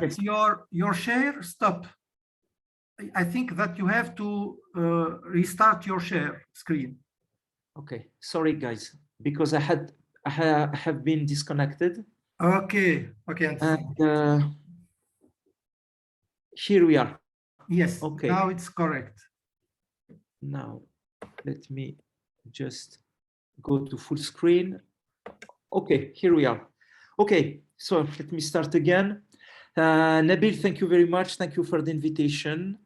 that your share stop. I think that you have to restart your share screen. Okay, sorry guys, because I have been disconnected. Okay, okay. And here we are. Yes, okay. Now it's correct. Now, let me just go to full screen. Okay, here we are. Okay, so let me start again. Nabil, thank you very much. Thank you for the invitation.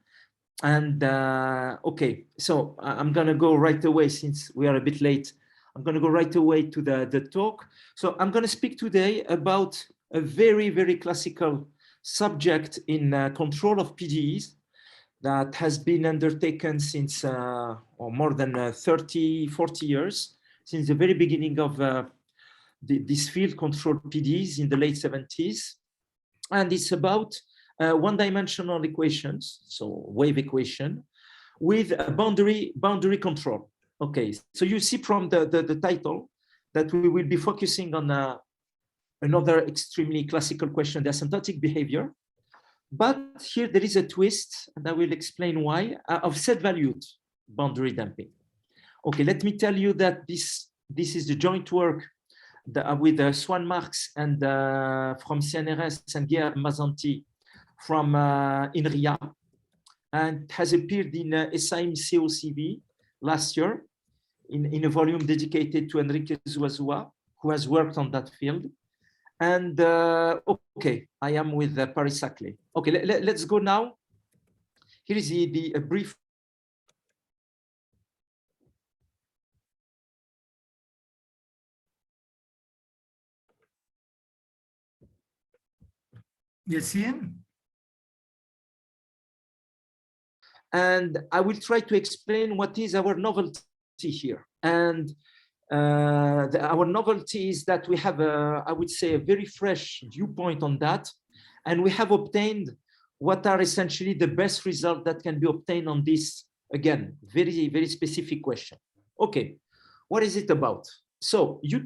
And okay, so I'm gonna go right away since we are a bit late. I'm gonna go right away to the talk. So I'm gonna speak today about a very, very classical subject in control of PDEs that has been undertaken since or more than 30, 40 years, since the very beginning of this field, control PDEs in the late 70s. And it's about one-dimensional equations, so wave equation, with a boundary control. Okay, so you see from the title that we will be focusing on another extremely classical question, the asymptotic behavior. But here there is a twist, and I will explain why, of set-valued boundary damping. Okay, let me tell you that this is the joint work with Swan Marks and from CNRS and Guerre Mazzanti from INRIA, and has appeared in SIM COCV last year in a volume dedicated to Enrique Zuazua, who has worked on that field. And okay, I am with Paris Saclay. Okay, let's go now. Here is a brief. Yacine? And I will try to explain what is our novelty here. And our novelty is that we have, I would say, a very fresh viewpoint on that. And we have obtained what are essentially the best results that can be obtained on this, again, very, very specific question. Okay, what is it about? So you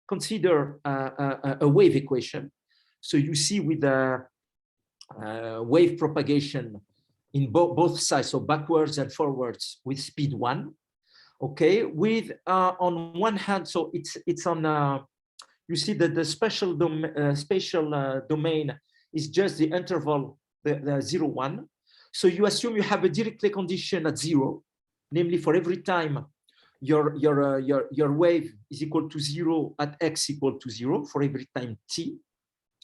consider a wave equation. So you see with the wave propagation in both sides, so backwards and forwards with speed 1. Okay, with on one hand, so it's on you see that the spatial domain is just the interval, the 0, 1. So you assume you have a Dirichlet condition at 0, namely for every time your wave is equal to 0 at x equal to 0 for every time t,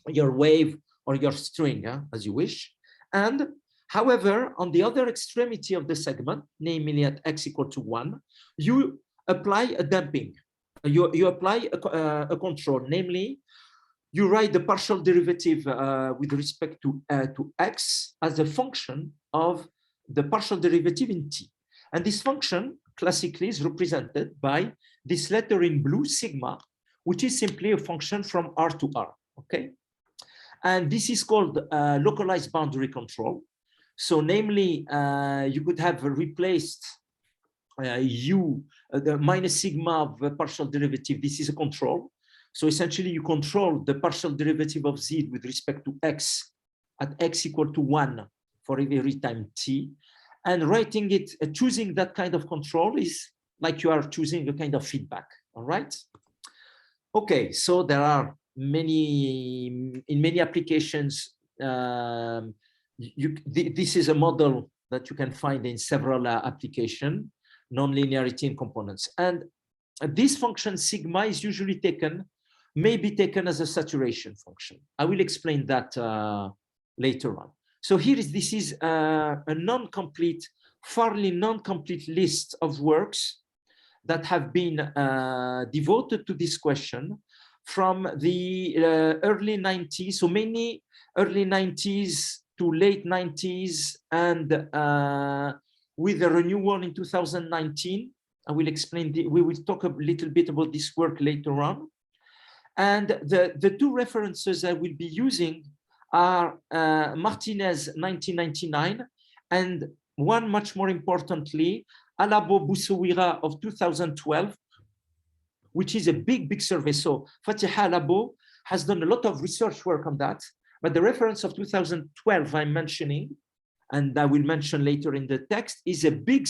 your wave or your string, as you wish. And however, on the other extremity of the segment, namely at x equal to 1, you apply a damping. You apply a control, namely, you write the partial derivative with respect to x as a function of the partial derivative in t. And this function classically is represented by this letter in blue, sigma, which is simply a function from R to R, okay? And this is called localized boundary control. So namely, you could have replaced the minus sigma of the partial derivative. This is a control. So essentially, you control the partial derivative of z with respect to x at x equal to 1 for every time t. And writing it, choosing that kind of control is like you are choosing a kind of feedback, all right? Okay, so there are in many applications, this is a model that you can find in several applications, nonlinearity in components. And this function sigma is usually may be taken as a saturation function. I will explain that later on. So this is a fairly non-complete list of works that have been devoted to this question from the early 90s, so many early 90s to late 90s, and with a renewal in 2019. I will explain, we will talk a little bit about this work later on. And the two references I will be using are Martinez 1999 and one much more importantly, Alabo Boussouira of 2012, which is a big survey. So Fatiha Alabo has done a lot of research work on that. But the reference of 2012 I'm mentioning, and I will mention later in the text, is a big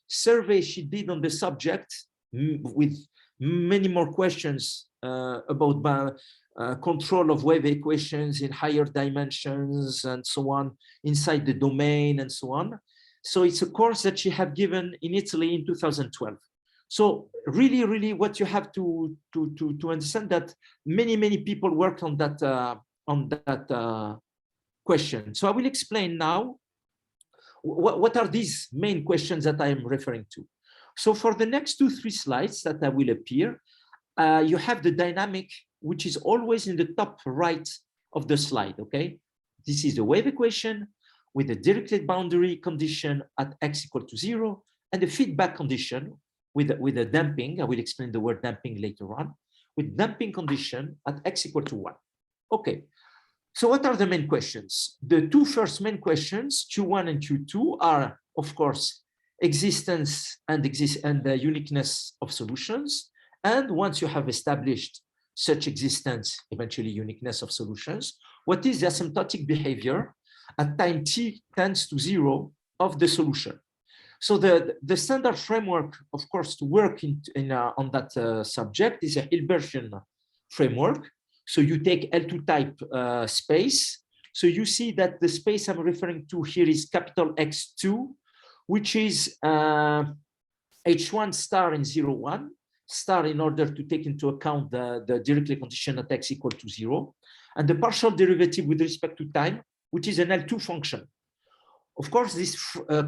survey she did on the subject with many more questions about control of wave equations in higher dimensions and so on, inside the domain and so on. So it's a course that she had given in Italy in 2012. So really, what you have to understand that many people worked on that question. So I will explain now what are these main questions that I am referring to. So for the next 2-3 slides that will appear, you have the dynamic, which is always in the top right of the slide, okay? This is the wave equation with the Dirichlet boundary condition at x equal to 0 and the feedback condition with a damping. I will explain the word damping later on, with damping condition at x equal to 1. Okay, so what are the main questions? The two first main questions, Q1 and Q2, are, of course, existence and the uniqueness of solutions. And once you have established such existence, eventually uniqueness of solutions, what is the asymptotic behavior at time t tends to 0 of the solution? So the standard framework, of course, to work on that subject is a Hilbertian framework. So you take L2 type space. So you see that the space I'm referring to here is capital X2, which is H1 star in 0, 1, star in order to take into account the Dirichlet condition at x equal to 0, and the partial derivative with respect to time, which is an L2 function. Of course, this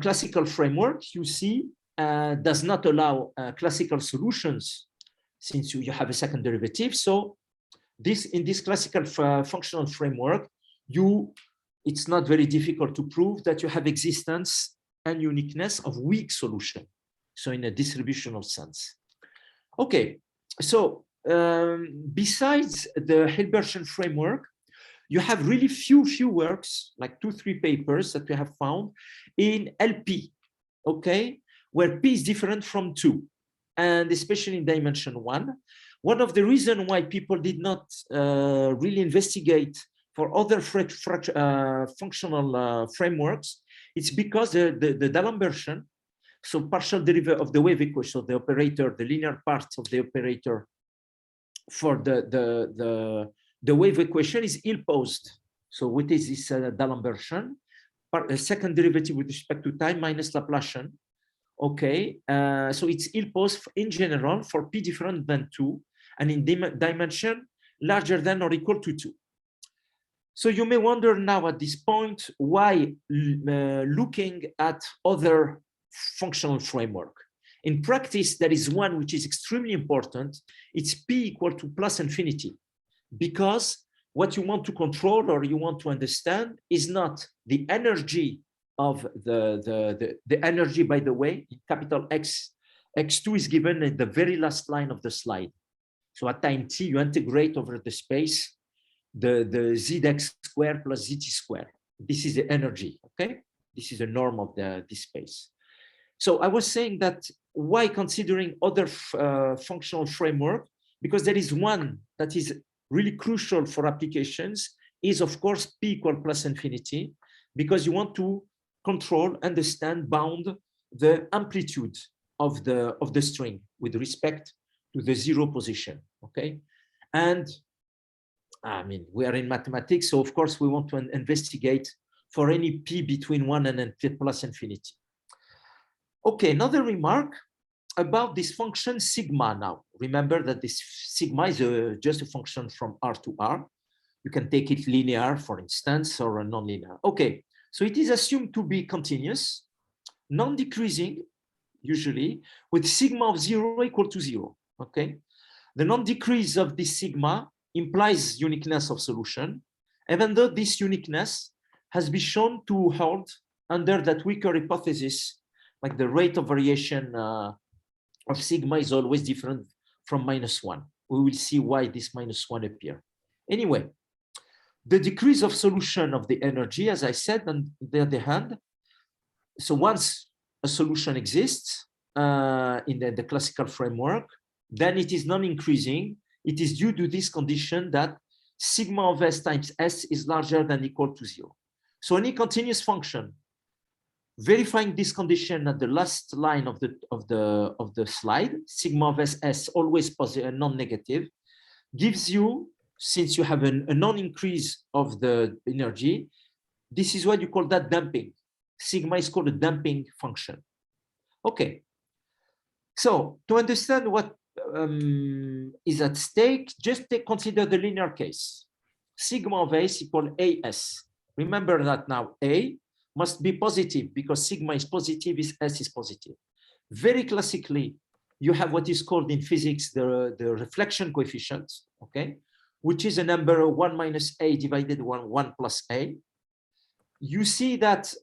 classical framework, you see, does not allow classical solutions since you have a second derivative. So in this classical functional framework, it's not very difficult to prove that you have existence and uniqueness of weak solution. So in a distributional sense. Okay, so besides the Hilbertian framework, you have really few works, like 2-3 papers that we have found in LP, okay, where P is different from 2, and especially in dimension 1. One of the reasons why people did not really investigate for other functional frameworks, it's because the D'Alembertian, so partial derivative of the wave equation, so the operator, the linear part of the operator for the wave equation is ill-posed. So what is this D'Alembertian? A second derivative with respect to time minus Laplacian. Okay, so it's ill-posed in general for P different than 2 and in dimension larger than or equal to 2. So you may wonder now at this point why looking at other functional framework. In practice, there is one which is extremely important. It's P equal to plus infinity, because what you want to control or you want to understand is not the energy of the energy, by the way, in capital X, X2 is given in the very last line of the slide. So at time t, you integrate over the space the zx squared plus zt squared. This is the energy, okay? This is the norm of this space. So I was saying that why considering other functional framework? Because there is one that is really crucial for applications, is of course P equal plus infinity, because you want to control, understand, bound the amplitude of the string with respect to the 0 position, okay? And I mean, we are in mathematics, so of course we want to investigate for any P between 1 and plus infinity. Okay, another remark about this function sigma now. Remember that this sigma is just a function from R to R. You can take it linear, for instance, or a non-linear. Okay, so it is assumed to be continuous, non-decreasing, usually, with sigma of 0 equal to 0, okay? The non-decrease of this sigma implies uniqueness of solution, even though this uniqueness has been shown to hold under that weaker hypothesis, like the rate of variation of sigma is always different from -1. We will see why this -1 appear. Anyway, the decrease of solution of the energy, as I said, on the other hand, so once a solution exists in the classical framework, then it is non-increasing. It is due to this condition that sigma of S times S is larger than or equal to 0. So any continuous function, verifying this condition at the last line of the slide, sigma of S always positive, non-negative, gives you, since you have a non-increase of the energy, this is what you call that damping. Sigma is called a damping function. Okay. So to understand what is at stake, just consider the linear case. Sigma of A is equal AS. Remember that now A must be positive because sigma is positive, S is positive. Very classically, you have what is called in physics the reflection coefficient, okay, which is a number 1 minus A divided 1 plus A. You see that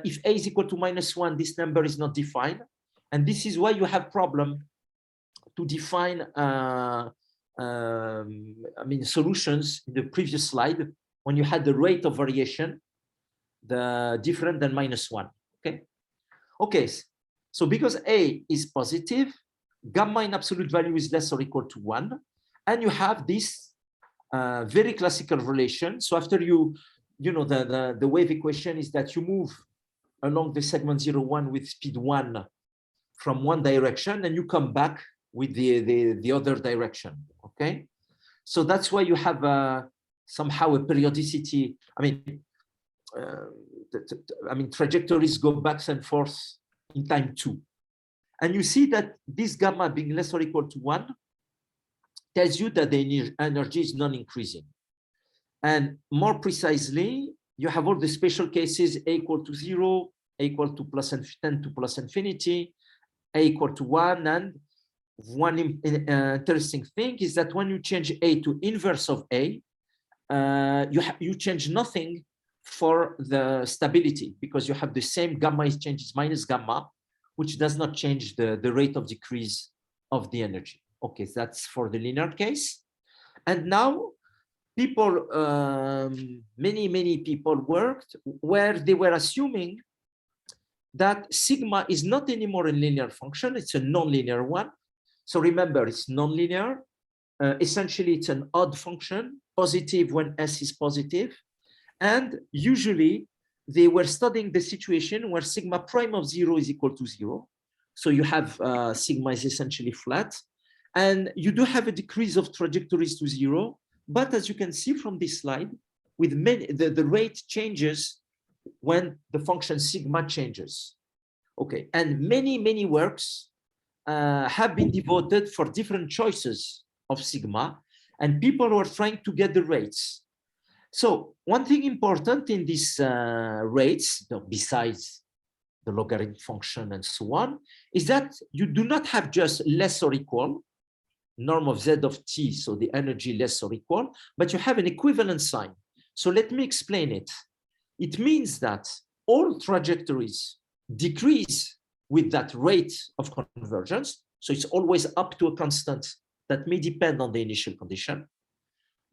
if A is equal to -1, this number is not defined. And this is why you have problem to define solutions in the previous slide when you had the rate of variation, the different than -1. Okay. So because A is positive, gamma in absolute value is less or equal to 1, and you have this very classical relation. So after the wave equation is that you move along the segment 0, 1 with speed 1 from one direction, and you come back with the other direction. Okay, so that's why you have somehow a periodicity. Trajectories go back and forth in time too. And you see that this gamma being less or equal to 1 tells you that the energy is non-increasing. And more precisely, you have all the special cases, A equal to 0, A equal to +10 to plus infinity, A equal to 1. And one interesting thing is that when you change A to inverse of A, you change nothing for the stability, because you have the same gamma is changes minus gamma, which does not change the rate of decrease of the energy. Okay, so that's for the linear case. And now people, many people worked where they were assuming that sigma is not anymore a linear function, it's a non-linear one. So remember, it's non-linear. Essentially, it's an odd function, positive when S is positive. And usually, they were studying the situation where sigma prime of 0 is equal to 0. So you have sigma is essentially flat. And you do have a decrease of trajectories to 0. But as you can see from this slide, with the rate changes when the function sigma changes. Okay, and many works have been devoted for different choices of sigma, and people were trying to get the rates. So one thing important in these rates, besides the logarithm function and so on, is that you do not have just less or equal, norm of z of t, so the energy less or equal, but you have an equivalent sign. So let me explain it. It means that all trajectories decrease with that rate of convergence. So it's always up to a constant that may depend on the initial condition.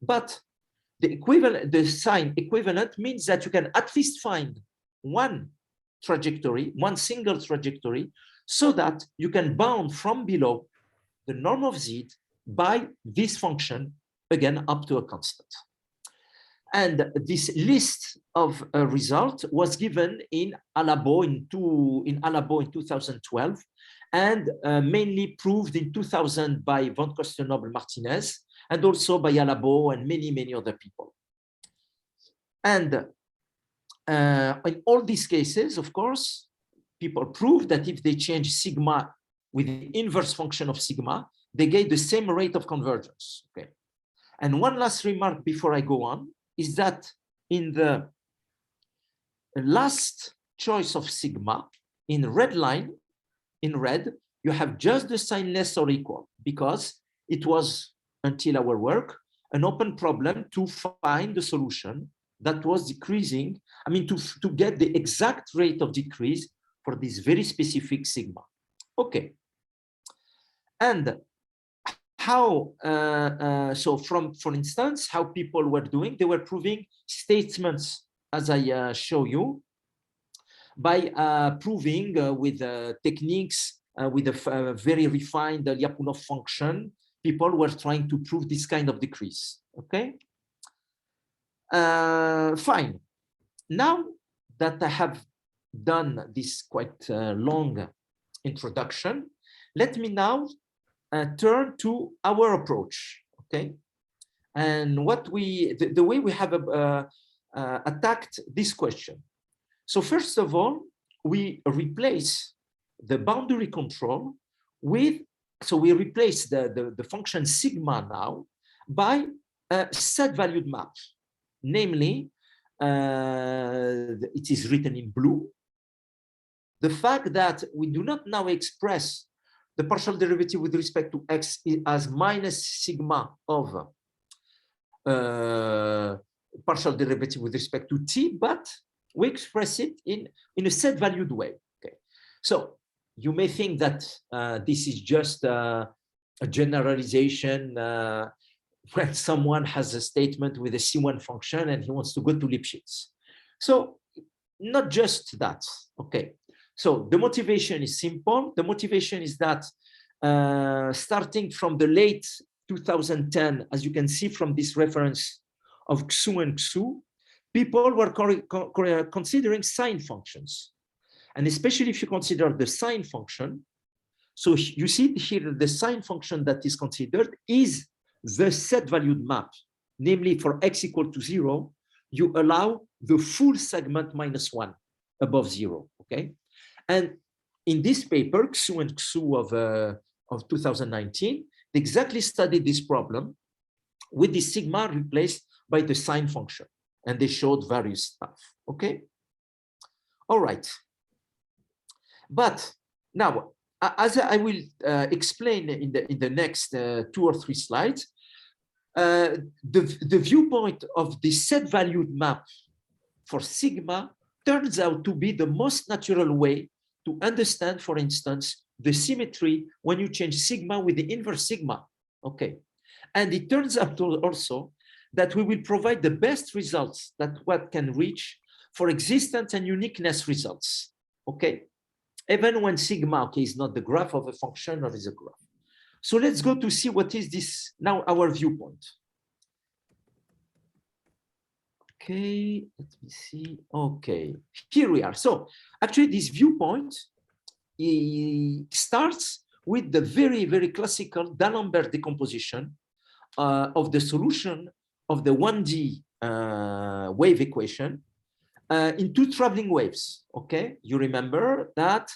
But the sign equivalent means that you can at least find one trajectory, one single trajectory, so that you can bound from below the norm of z by this function, again, up to a constant. And this list of result was given in Alabo in 2012, and mainly proved in 2000 by von Kostenobel Martinez, and also by Alabo and many other people. And in all these cases, of course, people proved that if they change sigma with the inverse function of sigma, they get the same rate of convergence. Okay. And one last remark before I go on is that in the last choice of sigma, in red line, in red, you have just the sign less or equal, because it was, until our work, an open problem to find the solution that was decreasing, to get the exact rate of decrease for this very specific sigma. Okay. And how, for instance, how people were doing, they were proving statements, as I show you, by proving with techniques, with a very refined Lyapunov function, people were trying to prove this kind of decrease, okay? Fine. Now that I have done this quite long introduction, let me now turn to our approach, okay? And what the way we have attacked this question. So first of all, we replace the boundary control with, so we replace the function sigma now by a set-valued map. Namely, it is written in blue, the fact that we do not now express the partial derivative with respect to x as minus sigma of partial derivative with respect to t, but we express it in a set-valued way. Okay, so you may think that this is just a generalization when someone has a statement with a C1 function and he wants to go to Lipschitz. So not just that, okay. So the motivation is simple. The motivation is that starting from the late 2010, as you can see from this reference of XU and XU, people were considering sine functions. And especially if you consider the sine function, so you see here the sine function that is considered is the set-valued map, namely for x equal to 0, you allow the full segment -1 above 0, okay? And in this paper, XU and XU of 2019, they exactly studied this problem with the sigma replaced by the sine function, and they showed various stuff, okay? All right. But now, as I will explain in the next 2 or 3 slides, the viewpoint of the set-valued map for sigma turns out to be the most natural way to understand, for instance, the symmetry when you change sigma with the inverse sigma. Okay, and it turns out also that we will provide the best results that one can reach for existence and uniqueness results. Okay, even when sigma, okay, is not the graph of a function or is a graph. So let's go to see what is this now, our viewpoint. Okay, let me see. Okay, here we are. So actually this viewpoint starts with the very, very classical D'Alembert decomposition of the solution of the 1D wave equation in 2 traveling waves. Okay, you remember that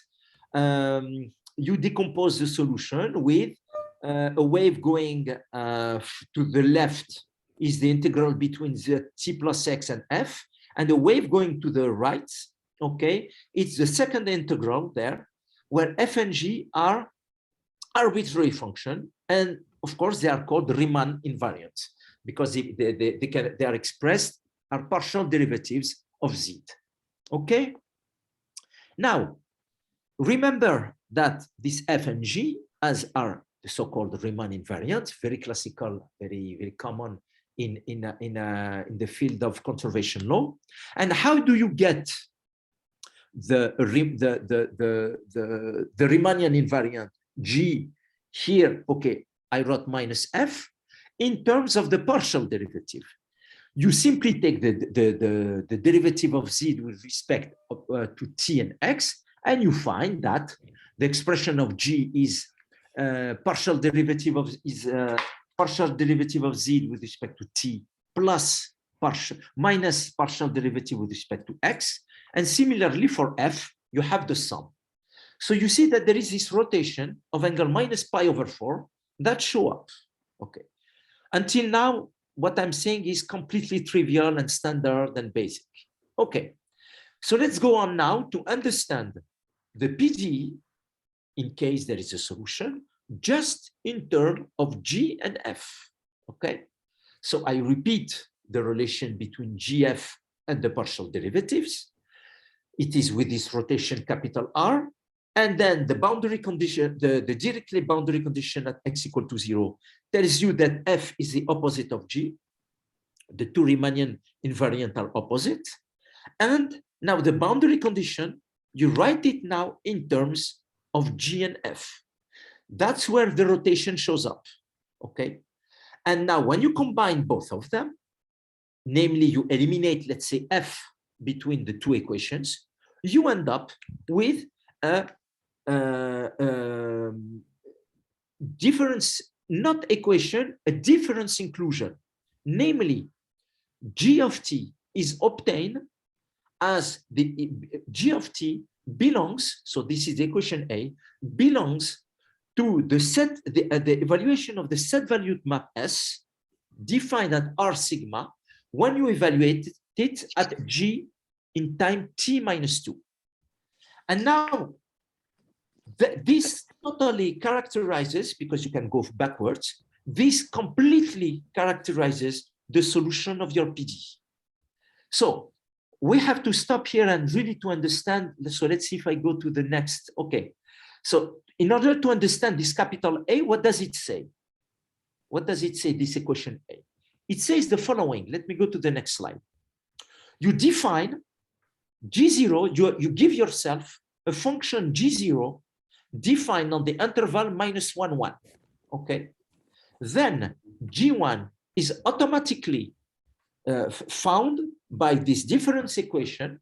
you decompose the solution with a wave going to the left is the integral between the t plus x and f, and the wave going to the right, okay, it's the second integral there, where f and g are arbitrary function, and of course they are called Riemann invariants because they are expressed are partial derivatives of z. Okay. Now, remember that this f and g, as are the so-called Riemann invariants, very classical, very, very common in the field of conservation law. And how do you get the Riemannian invariant g here? Okay, I wrote minus f in terms of the partial derivative. You simply take the derivative of z with respect to t and x, and you find that the expression of g is partial derivative of z with respect to t plus minus partial derivative with respect to x. And similarly for f, you have the sum. So you see that there is this rotation of angle minus pi over 4 that show up. Okay. Until now, what I'm saying is completely trivial and standard and basic. Okay. So let's go on now to understand the PDE in case there is a solution just in terms of G and F. Okay. So I repeat the relation between GF and the partial derivatives. It is with this rotation capital R. And then the boundary condition, the Dirichlet boundary condition at x equal to 0 tells you that F is the opposite of G. The 2 Riemannian invariant are opposite. And now the boundary condition, you write it now in terms of G and F. That's where the rotation shows up. Okay. And now when you combine both of them, namely you eliminate, let's say, f between the two equations, you end up with a difference, not equation, a difference inclusion, namely g of t is obtained as the g of t belongs, so this is the equation A, belongs to the set, the evaluation of the set valued map S defined at R sigma when you evaluate it at G in time t minus 2. And now this totally characterizes, because you can go backwards, this completely characterizes the solution of your PDE. So we have to stop here and really to understand. So let's see if I go to the next. Okay. So in order to understand this capital A, what does it say? What does it say, this equation A? It says the following. Let me go to the next slide. You define G0, you give yourself a function G0 defined on the interval minus 1, 1. Okay. Then G1 is automatically found by this difference equation,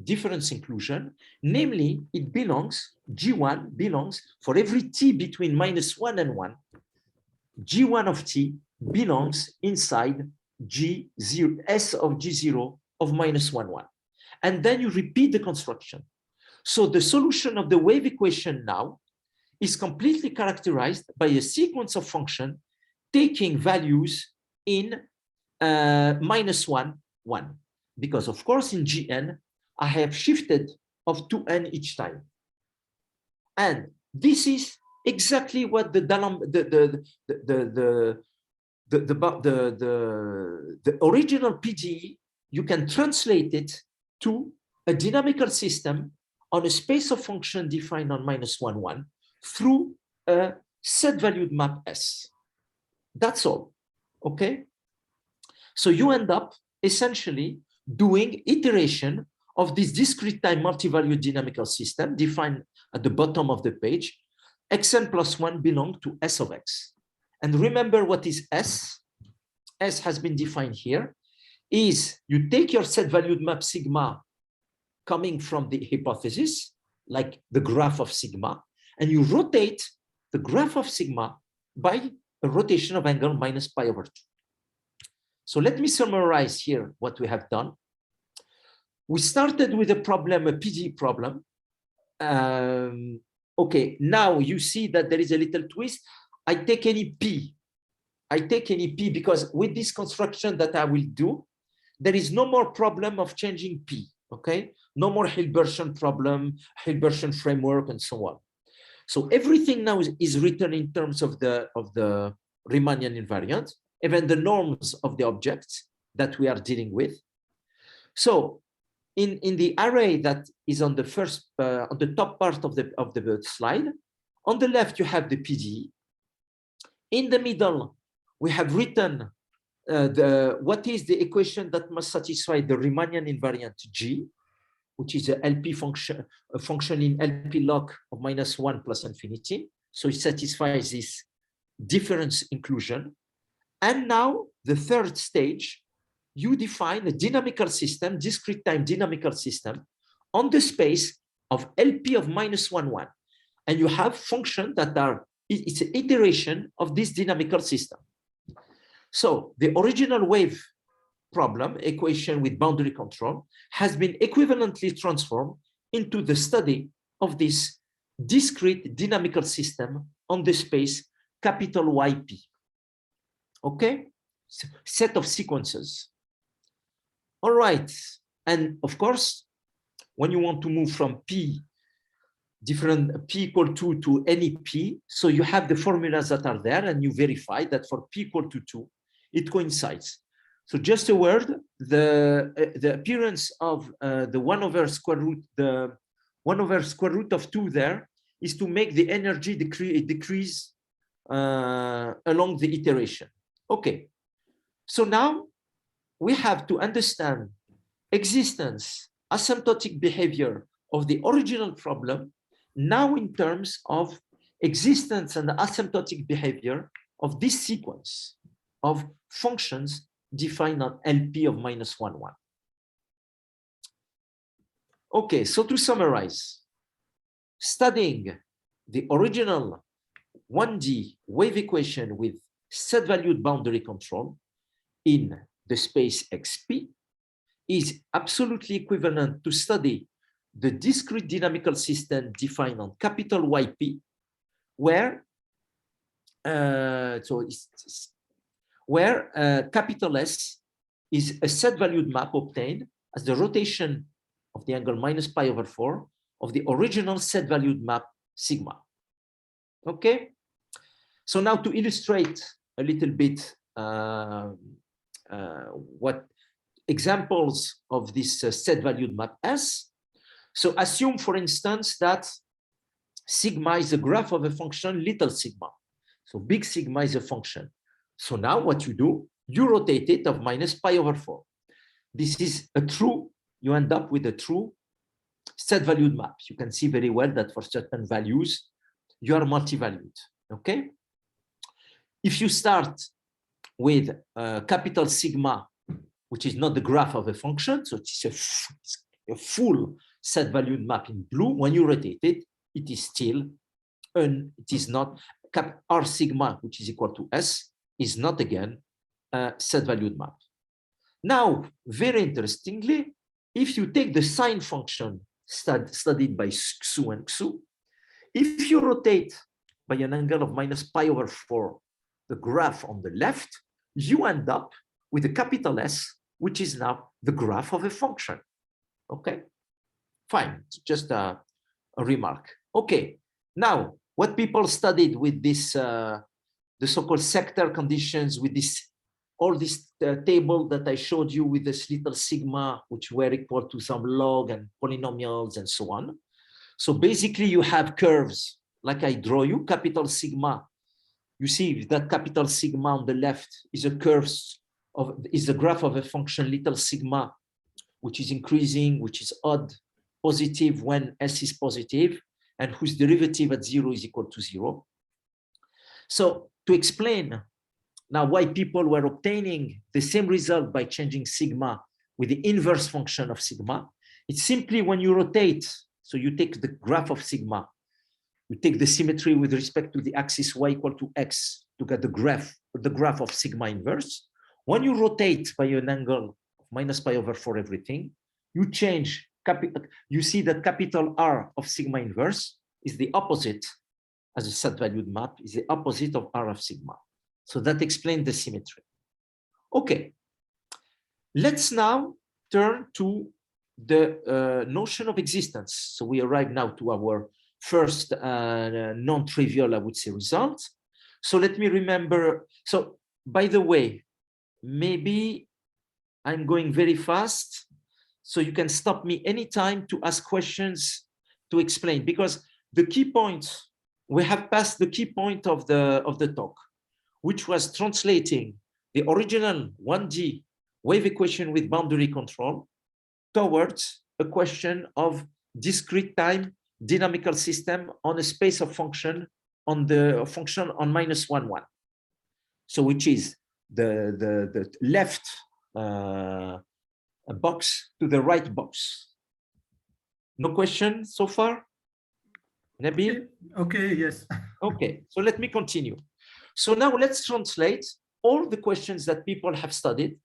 difference inclusion, namely it belongs, G1 belongs for every t between minus 1 and 1, G1 of t belongs inside G0, S of G0 of minus 1, 1. And then you repeat the construction. So the solution of the wave equation now is completely characterized by a sequence of function taking values in minus 1, 1. Because of course in Gn, I have shifted of 2n each time. And this is exactly what the original PDE, you can translate it to a dynamical system on a space of function defined on minus 1, 1 through a set valued map S. That's all. Okay. So you end up essentially doing iteration of this discrete time multi-valued dynamical system defined at the bottom of the page. Xn plus 1 belong to S of x. And remember what is S? S has been defined here, is you take your set valued map sigma coming from the hypothesis, like the graph of sigma, and you rotate the graph of sigma by a rotation of angle minus pi over 2. So let me summarize here what we have done. We started with a problem, a PDE problem. Okay, now you see that there is a little twist. I take any P. I take any P because with this construction that I will do, there is no more problem of changing P, okay? No more Hilbertian problem, Hilbertian framework, and so on. So everything now is written in terms of the Riemannian invariant, even the norms of the objects that we are dealing with. So in the array that is on the first, on the top part of the slide, on the left you have the PDE. In the middle, we have written what is the equation that must satisfy the Riemannian invariant G, which is a LP function, a function in LP log of minus 1 plus infinity. So it satisfies this difference inclusion. And now the third stage, you define a dynamical system, discrete time dynamical system on the space of LP of minus 1, 1. And you have functions that are, it's an iteration of this dynamical system. So the original wave problem, equation with boundary control, has been equivalently transformed into the study of this discrete dynamical system on the space capital YP. Okay, set of sequences. All right, and of course, when you want to move from P, different P equal to any P, so you have the formulas that are there and you verify that for P equal to 2, it coincides. So just a word, the appearance of the 1 over square root of 2 there is to make the energy decrease along the iteration. Okay, so now we have to understand existence, asymptotic behavior of the original problem, now in terms of existence and asymptotic behavior of this sequence of functions defined on LP of -1, 1. Okay, so to summarize, studying the original 1D wave equation with set-valued boundary control in the space XP is absolutely equivalent to study the discrete dynamical system defined on capital YP, where capital S is a set-valued map obtained as the rotation of the angle -π/4 of the original set-valued map sigma. Okay, so now to illustrate a little bit what examples of this set-valued map S. So assume, for instance, that sigma is a graph of a function little sigma. So big sigma is a function. So now what you do, you rotate it of -π/4. This is a true, you end up with a true set-valued map. You can see very well that for certain values, you are multi-valued, okay? If you start with capital sigma, which is not the graph of a function, so it's a full set-valued map in blue, when you rotate it, it is still, it is not, R sigma, which is equal to S, is not again a set-valued map. Now, very interestingly, if you take the sine function studied by Xu and Xu, if you rotate by an angle of -π/4 the graph on the left, you end up with a capital S, which is now the graph of a function. Okay, fine, it's just a remark. Okay, now what people studied with this, the so-called sector conditions, with this, all this table that I showed you with this little sigma, which were equal to some log and polynomials and so on. So basically you have curves, like I draw you, capital sigma. You see that capital sigma on the left is a curve is the graph of a function little sigma, which is increasing, which is odd, positive when S is positive, and whose derivative at 0 is equal to 0. So to explain now why people were obtaining the same result by changing sigma with the inverse function of sigma, it's simply when you rotate, so you take the graph of sigma, you take the symmetry with respect to the axis y equal to x to get the graph of sigma inverse. When you rotate by an angle of -π/4 everything, you change, you see that capital R of sigma inverse is the opposite, as a set-valued map, is the opposite of R of sigma. So that explains the symmetry. Okay, let's now turn to the notion of existence. So we arrive now to our first non-trivial, I would say, result. So let me remember. So by the way, maybe I'm going very fast, so you can stop me anytime to ask questions to explain, because the key point, we have passed the key point of the talk, which was translating the original 1D wave equation with boundary control towards a question of discrete time dynamical system on a space of function on the function on -1, 1. So which is the left box to the right box. No question so far, Nabil? Okay, yes. Okay, so let me continue. So now let's translate all the questions that people have studied,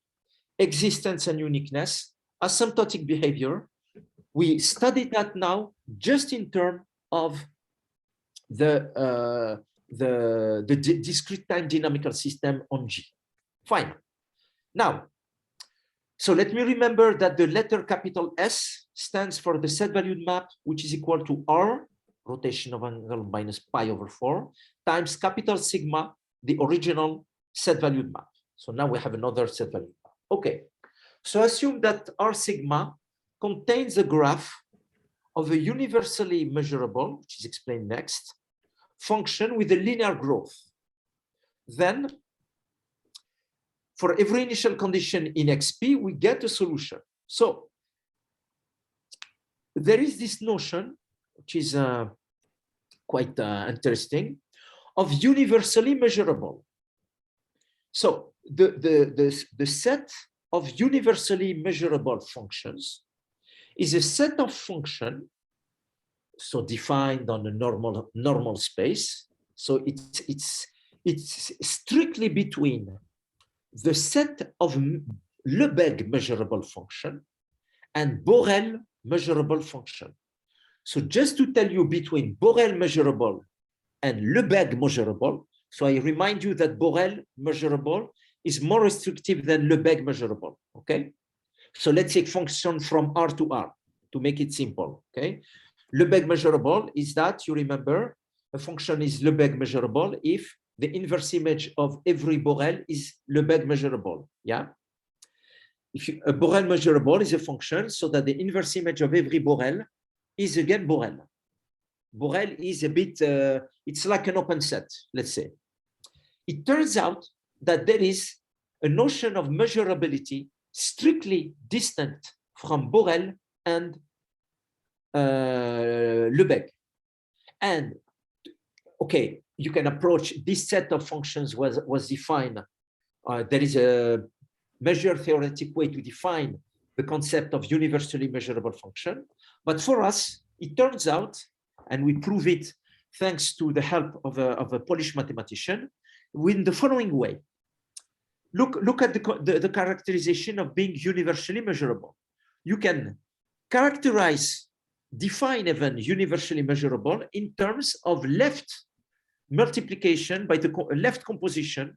existence and uniqueness, asymptotic behavior. We study that now just in terms of the discrete time dynamical system on G. Fine. Now, so let me remember that the letter capital S stands for the set-valued map, which is equal to R, rotation of angle -π/4, times capital sigma, the original set-valued map. So now we have another set-valued map. Okay, so assume that R sigma contains a graph of a universally measurable, which is explained next, function with a linear growth. Then, for every initial condition in XP, we get a solution. So there is this notion, which is quite interesting, of universally measurable. So the set of universally measurable functions is a set of functions, so defined on a normal space. So it's strictly between the set of Lebesgue measurable function and Borel measurable function. So just to tell you, between Borel measurable and Lebesgue measurable, so I remind you that Borel measurable is more restrictive than Lebesgue measurable, okay? So let's take function from R to R to make it simple, okay? Lebesgue measurable is that, you remember, a function is Lebesgue measurable if the inverse image of every Borel is Lebesgue measurable, yeah? If a Borel measurable is a function so that the inverse image of every Borel is again Borel. Borel is a bit, it's like an open set, let's say. It turns out that there is a notion of measurability strictly distant from Borel and Lebesgue. And okay, you can approach this set of functions was defined. There is a measure theoretic way to define the concept of universally measurable function. But for us, it turns out, and we prove it thanks to the help of a Polish mathematician, in the following way. Look at the characterization of being universally measurable. You can define even universally measurable in terms of left multiplication by the left composition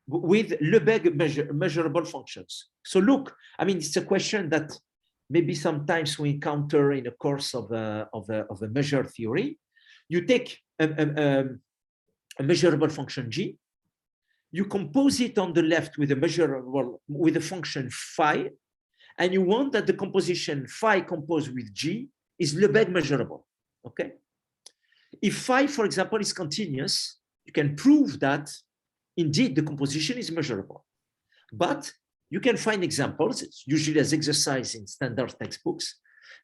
with Lebesgue measurable functions. So look, I mean, it's a question that maybe sometimes we encounter in a course of a measure theory. You take a measurable function G, you compose it on the left with a function phi, and you want that the composition phi composed with G is Lebesgue measurable, okay? If phi, for example, is continuous, you can prove that indeed the composition is measurable. But you can find examples, it's usually as exercise in standard textbooks,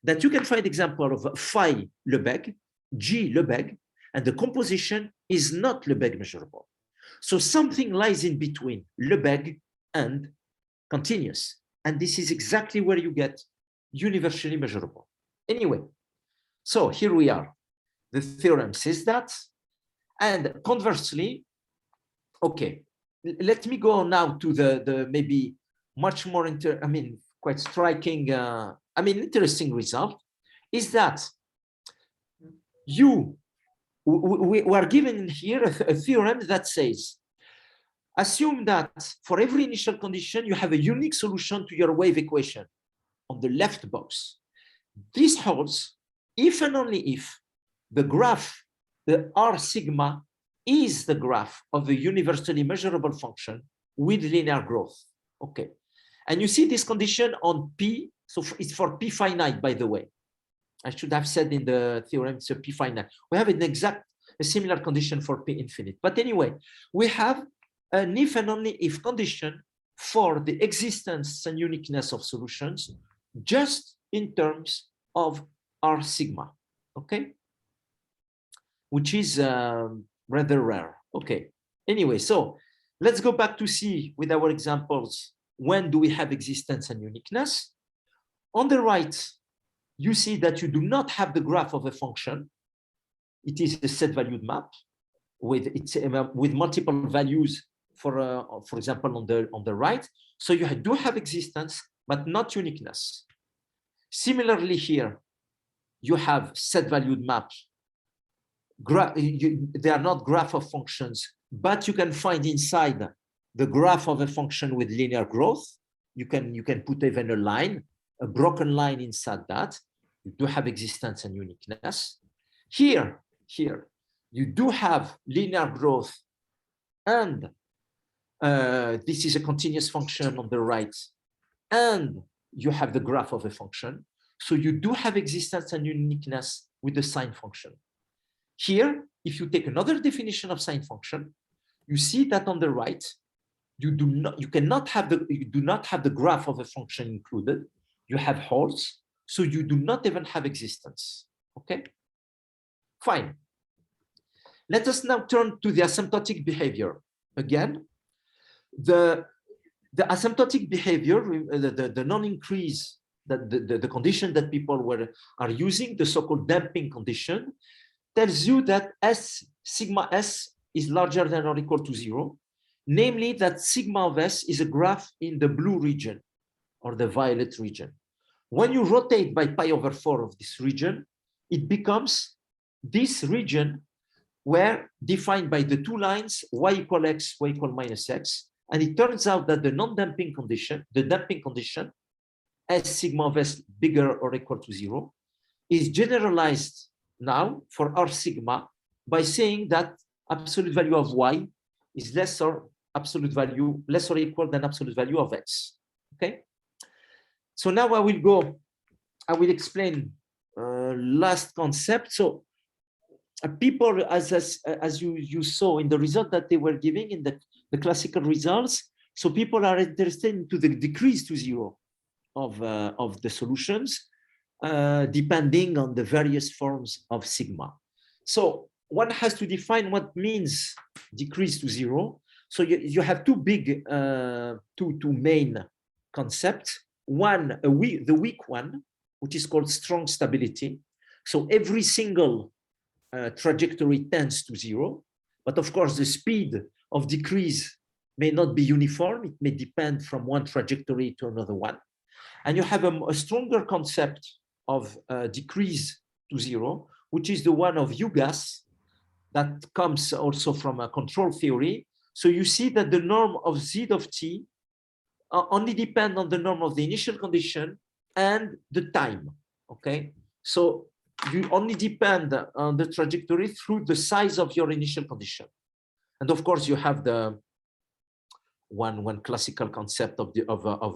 that you can find example of phi Lebesgue, G Lebesgue, and the composition is not Lebesgue measurable. So something lies in between Lebesgue and continuous. And this is exactly where you get universally measurable. Anyway, so here we are. The theorem says that. And conversely, okay, let me go now to the maybe much more, quite striking, interesting result is that we are given here a theorem that says, assume that for every initial condition, you have a unique solution to your wave equation on the left box. This holds if and only if the graph, the R sigma, is the graph of a universally measurable function with linear growth. Okay. And you see this condition on P, so it's for P finite, by the way. I should have said in the theorem, it's a P finite. We have a similar condition for P infinite. But anyway, we have an if and only if condition for the existence and uniqueness of solutions just in terms of R sigma, okay? Which is rather rare. Okay. Anyway, so let's go back to see with our examples, when do we have existence and uniqueness? On the right, you see that you do not have the graph of a function. It is a set-valued map with multiple values for example, on the right. So you do have existence, but not uniqueness. Similarly here, you have set-valued maps. They are not graph of functions, but you can find inside the graph of a function with linear growth. You can put even a line, a broken line inside that. You do have existence and uniqueness. Here, you do have linear growth, and this is a continuous function on the right, and you have the graph of a function. So you do have existence and uniqueness with the sine function. Here, if you take another definition of sine function, you see that on the right, you do not have the graph of a function included. You have holes, so you do not even have existence. Okay, fine. Let us now turn to the asymptotic behavior. Again, the asymptotic behavior, the non-increase, the condition that people are using, the so-called damping condition, tells you that sigma S is larger than or equal to 0, namely that sigma of S is a graph in the blue region or the violet region. When you rotate by pi over 4 of this region, it becomes this region where defined by the two lines y equal x, y equal minus x. And it turns out that the non-damping condition, the damping condition, S sigma of S bigger or equal to 0, is generalized now for R sigma by saying that absolute value of y is less or equal than absolute value of x. Okay. So now I will explain last concept. So people, as you saw in the result that they were giving in the classical results, so people are interested into the decrease to 0 of the solutions, depending on the various forms of sigma. So one has to define what means decrease to 0. So you have two main concepts. One, the weak one, which is called strong stability. So every single trajectory tends to 0, but of course the speed of decrease may not be uniform. It may depend from one trajectory to another one. And you have a stronger concept of decrease to 0, which is the one of UGAS that comes also from a control theory. So you see that the norm of Z of t only depend on the norm of the initial condition and the time. Okay, so you only depend on the trajectory through the size of your initial condition. And of course, you have the one classical concept of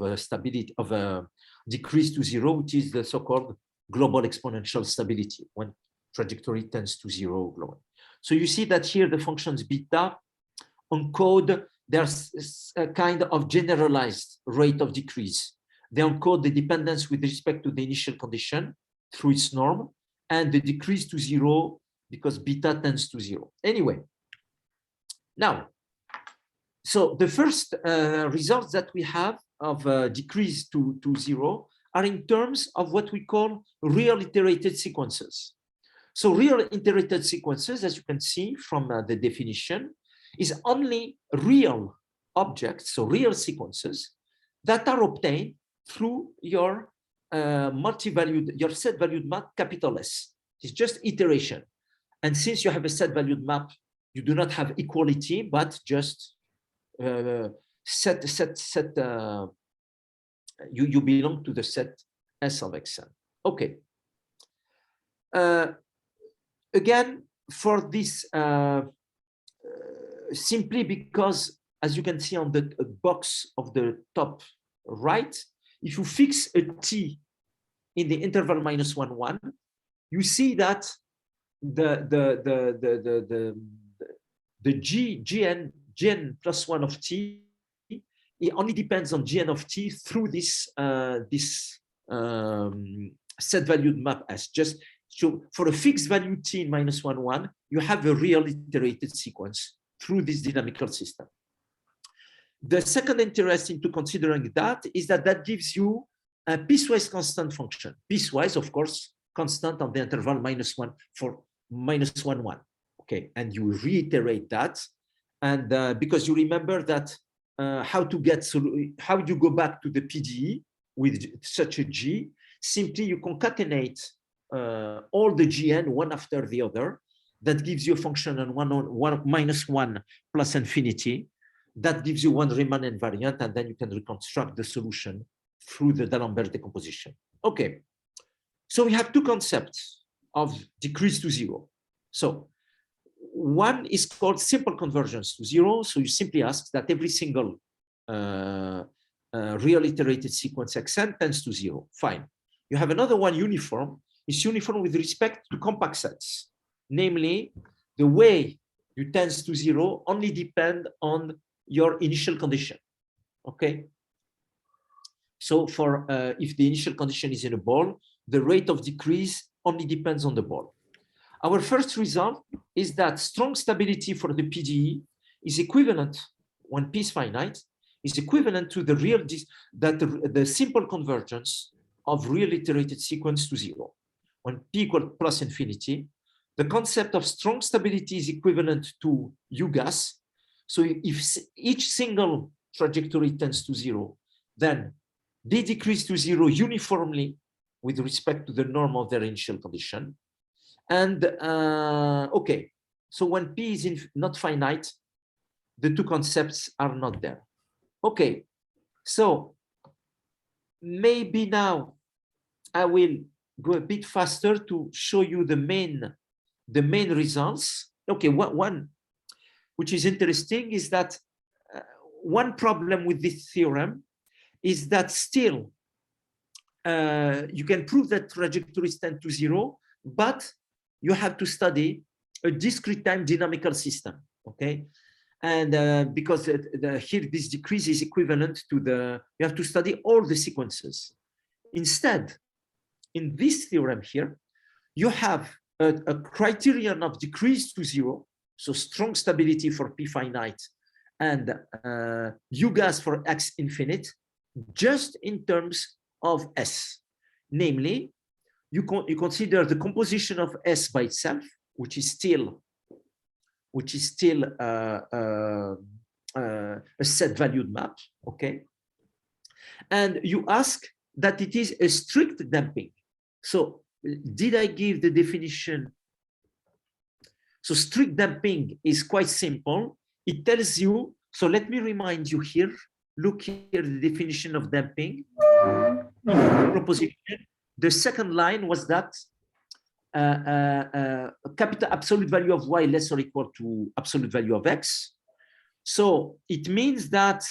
a stability of a decrease to 0, which is the so-called global exponential stability when trajectory tends to 0 globally. So you see that here the functions beta encode there's a kind of generalized rate of decrease. They encode the dependence with respect to the initial condition through its norm, and the decrease to 0 because beta tends to 0. Anyway, now, so the first results that we have of decrease to 0 are in terms of what we call real iterated sequences. So real iterated sequences, as you can see from the definition, is only real objects, so real sequences that are obtained through your multi-valued, your set-valued map, capital S. It's just iteration. And since you have a set-valued map, you do not have equality, but just you belong to the set S of Xn. Okay. Again, for this, simply because, as you can see on the box of the top right, if you fix a t in the interval -1, 1, you see that the gn plus 1 of t, it only depends on gn of t through this set-valued map S. Just so for a fixed value t in -1, 1, you have a real iterated sequence through this dynamical system. The second interest into considering that is that gives you a piecewise constant function. Piecewise, of course, constant on the interval -1 for -1, 1. Okay, and you reiterate that, and because you remember that how you go back to the PDE with such a G, simply you concatenate all the Gn one after the other. That gives you a function on -1 plus infinity. That gives you one Riemann invariant, and then you can reconstruct the solution through the D'Alembert decomposition. Okay, so we have two concepts of decrease to 0. So one is called simple convergence to 0. So you simply ask that every single real iterated sequence Xn tends to 0. Fine. You have another one, uniform. It's uniform with respect to compact sets. Namely, the way you tends to 0 only depend on your initial condition. Okay. So for if the initial condition is in a ball, the rate of decrease only depends on the ball. Our first result is that strong stability for the PDE is equivalent, when P is finite, is equivalent to the real the simple convergence of real iterated sequence to 0. When P equals plus infinity, the concept of strong stability is equivalent to U gas. So if each single trajectory tends to 0, then they decrease to 0 uniformly with respect to the norm of their initial condition. And okay, so when P is not finite, the two concepts are not there. Okay, so maybe now I will go a bit faster to show you the main results. Okay, one which is interesting is that one problem with this theorem is that still you can prove that trajectories tend to 0, but you have to study a discrete time dynamical system, okay? And because here this decrease is equivalent to you have to study all the sequences. Instead, in this theorem here, you have a criterion of decrease to 0, so strong stability for P finite and U gas for X infinite, just in terms of S. Namely, you consider the composition of S by itself, which is still a set valued map, okay? And you ask that it is a strict damping. So did I give the definition? So strict damping is quite simple. It tells you, so let me remind you here, look here, the definition of damping. Proposition. The second line was that capital absolute value of y less or equal to absolute value of x. So it means that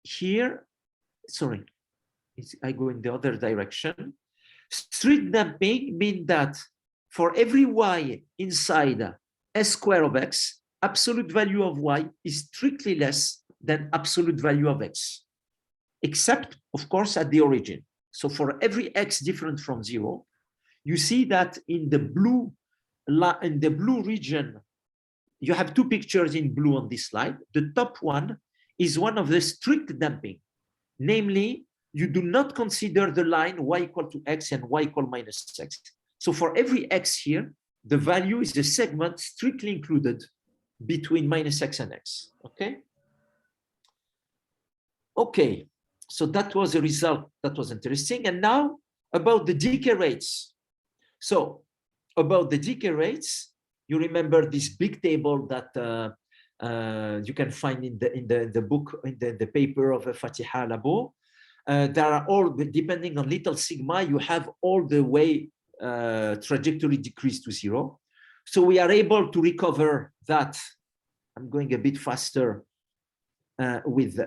here, sorry, I go in the other direction. Strict damping means that for every y inside s square of x, absolute value of y is strictly less than absolute value of x, except, of course, at the origin. So for every x different from 0, you see that in the blue region, you have two pictures in blue on this slide. The top one is one of the strict damping. Namely, you do not consider the line y equal to x and y equal minus x. So for every x here, the value is the segment strictly included between minus x and x, okay? Okay, so that was a result that was interesting. And now about the decay rates. So about the decay rates, you remember this big table that you can find in the book, in the paper of Fatiha Labo. There are all, depending on little sigma, you have all the way trajectory decrease to 0. So we are able to recover that. I'm going a bit faster with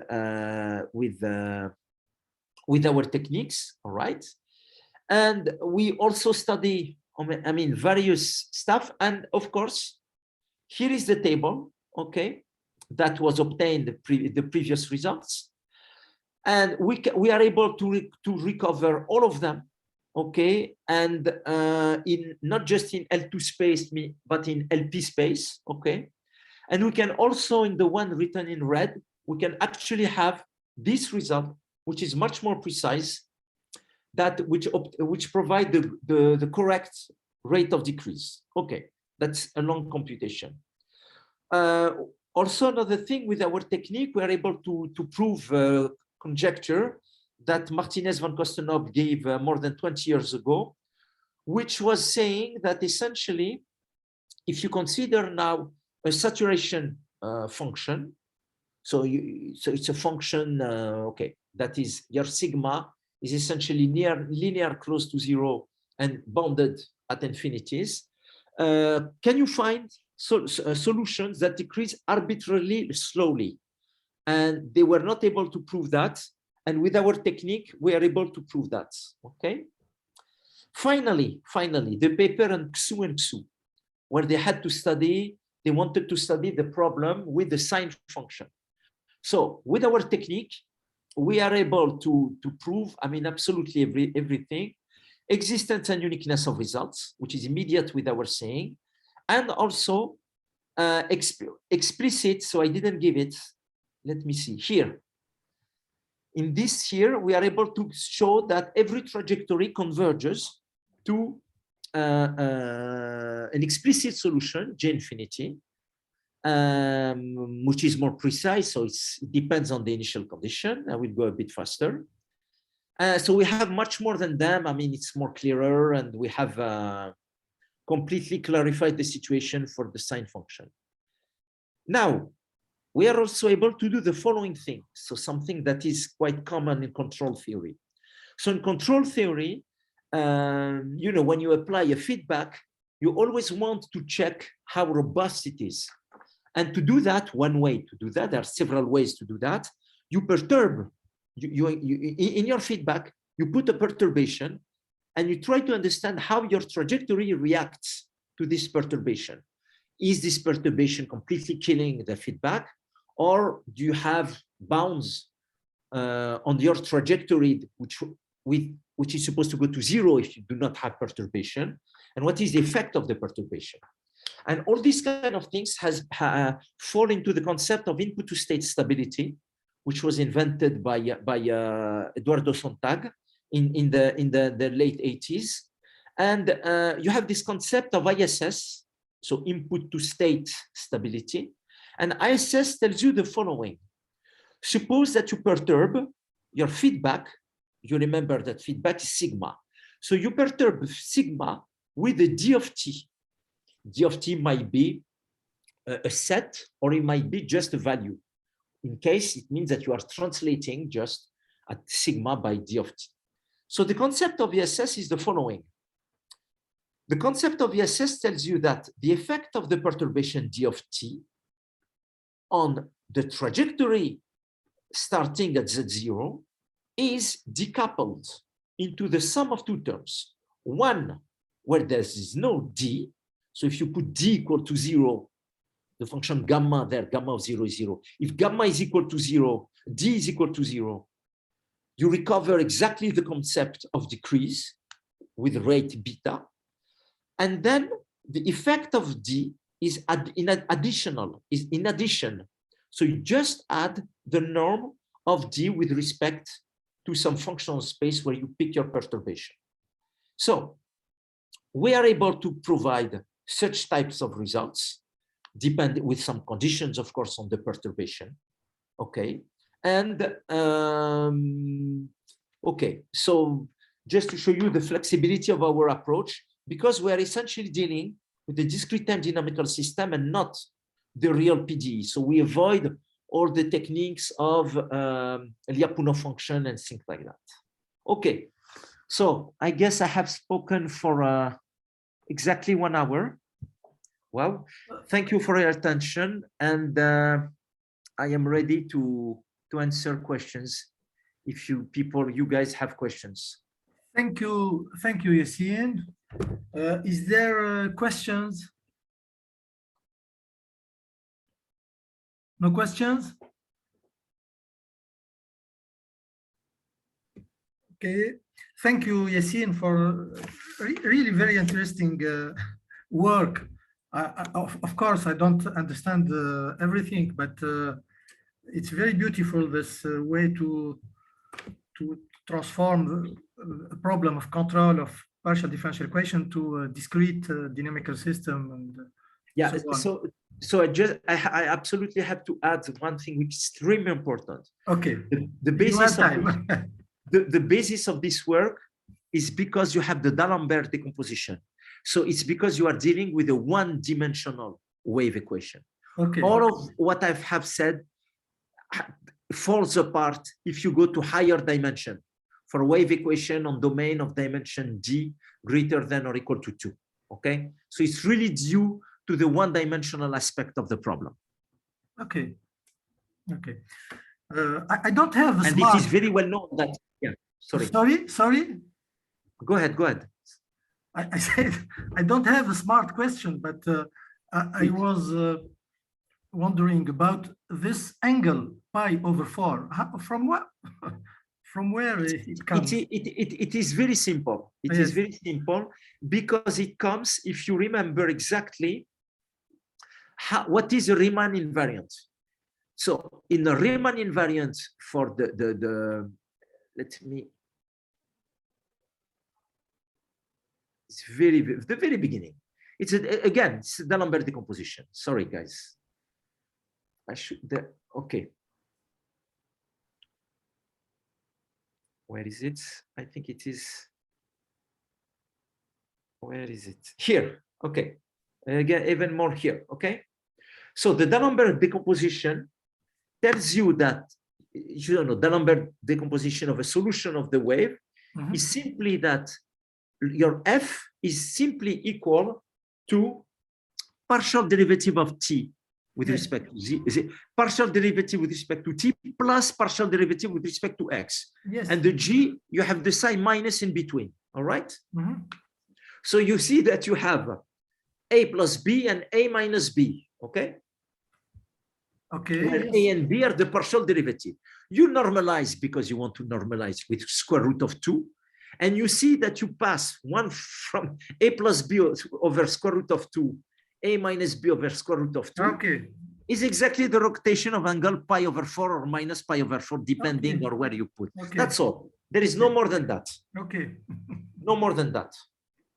our techniques, all right? And we also study, I mean, various stuff. And of course, here is the table, okay, that was obtained the previous results. And we are able to recover all of them, okay, and in not just in L2 space, but in LP space, okay. And we can also, in the one written in red, we can actually have this result, which is much more precise, that which provide the correct rate of decrease. Okay, that's a long computation. Also, another thing with our technique, we are able to prove conjecture that Martinez van Kostenop gave more than 20 years ago, which was saying that essentially, if you consider now a saturation function, so it's a function, okay, that is your sigma is essentially linear close to 0 and bounded at infinities. Can you find solutions that decrease arbitrarily slowly? And they were not able to prove that. And with our technique, we are able to prove that, okay? Finally, the paper on Xu and Xu, where they had to study, they wanted to study the problem with the sine function. So with our technique, we are able to prove, I mean, absolutely everything. existence and uniqueness of results, which is immediate with our saying, and also explicit. So I didn't give it. Let me see here. In this here, we are able to show that every trajectory converges to an explicit solution, J infinity, which is more precise. So it depends on the initial condition. I will go a bit faster. So we have much more than them. I mean, it's more clearer, and we have completely clarified the situation for the sine function. Now, we are also able to do the following thing. So something that is quite common in control theory. So in control theory, you know, when you apply a feedback, you always want to check how robust it is. And to do that, one way to do that, there are several ways to do that. You perturb, in your feedback, you put a perturbation and you try to understand how your trajectory reacts to this perturbation. Is this perturbation completely killing the feedback? Or do you have bounds on your trajectory, which is supposed to go to zero if you do not have perturbation? And what is the effect of the perturbation? And all these kind of things fall into the concept of input to state stability, which was invented by Eduardo Sontag in the late 80s. And you have this concept of ISS, so input to state stability. And ISS tells you the following. Suppose that you perturb your feedback. You remember that feedback is sigma. So you perturb sigma with a d of t. D of t might be a set, or it might be just a value. In case it means that you are translating just at sigma by d of t. So the concept of ISS is the following. The concept of ISS tells you that the effect of the perturbation d of t on the trajectory starting at z0 is decoupled into the sum of two terms. One where there is no d. So if you put d equal to 0, the function gamma there, gamma of 0 is 0. If gamma is equal to 0, d is equal to 0, you recover exactly the concept of decrease with rate beta. And then the effect of d is in addition. So you just add the norm of d with respect to some functional space where you pick your perturbation. So we are able to provide such types of results, depending with some conditions, of course, on the perturbation. Okay. And okay, so just to show you the flexibility of our approach, because we are essentially dealing with the discrete time dynamical system and not the real PDE. So we avoid all the techniques of Lyapunov function and things like that. Okay, so I guess I have spoken for exactly 1 hour. Well, thank you for your attention, and I am ready to answer questions if you guys have questions. Thank you, Yacine. Is there questions? No questions? Okay, thank you, Yacine, for really very interesting work. Of course, I don't understand everything, but it's very beautiful, this way to transform a problem of control of partial differential equation to a discrete dynamical system. And yeah, so I absolutely have to add one thing which is extremely important. Okay, the basis of the basis of this work is because you have the D'Alembert decomposition. So it's because you are dealing with a one-dimensional wave equation. Okay. All of what I have said falls apart if you go to higher dimension for a wave equation on domain of dimension d greater than or equal to 2. Okay, so it's really due to the one-dimensional aspect of the problem. Okay. Okay. I don't have a and smart... it is very well known that, yeah, sorry. Go ahead. I said I don't have a smart question, but I was wondering about this angle pi over 4. From what? from where it comes? It is very simple. It is very simple because it comes, if you remember exactly, what is a Riemann invariant. So in the Riemann invariant for the let me, it's the very beginning. It's again, it's D'Alembert decomposition. Sorry, guys. I should, okay. Where is it? I think it is. Where is it? Here. Okay. Again, even more here. Okay. So the D'Alembert decomposition tells you that, you know, D'Alembert decomposition of a solution of the wave is simply that your f is simply equal to partial derivative of t with respect to z, partial derivative with respect to t plus partial derivative with respect to x. And the g, you have the sign minus in between. All right. So you see that you have a plus b and a minus b. Okay. Okay. Where a and b are the partial derivative. You normalize because you want to normalize with square root of 2. And you see that you pass one from a plus b over square root of 2, a minus b over square root of 2. Okay. Is exactly the rotation of angle pi over 4 or minus pi over 4, depending on where you put. That's all. There is no more than that. Okay. No more than that.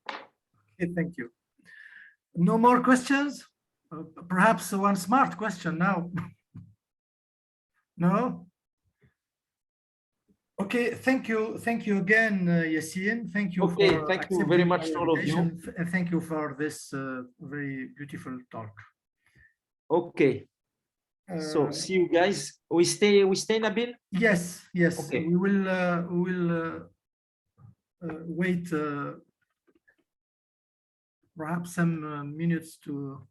Okay, thank you. No more questions? Perhaps one smart question now. No? Okay, thank you again, Yacine. Thank you for thank you very much to all of you. And thank you for this very beautiful talk. Okay. So see you guys. We stay, Nabil? Yes, yes. Okay. We will wait perhaps some minutes to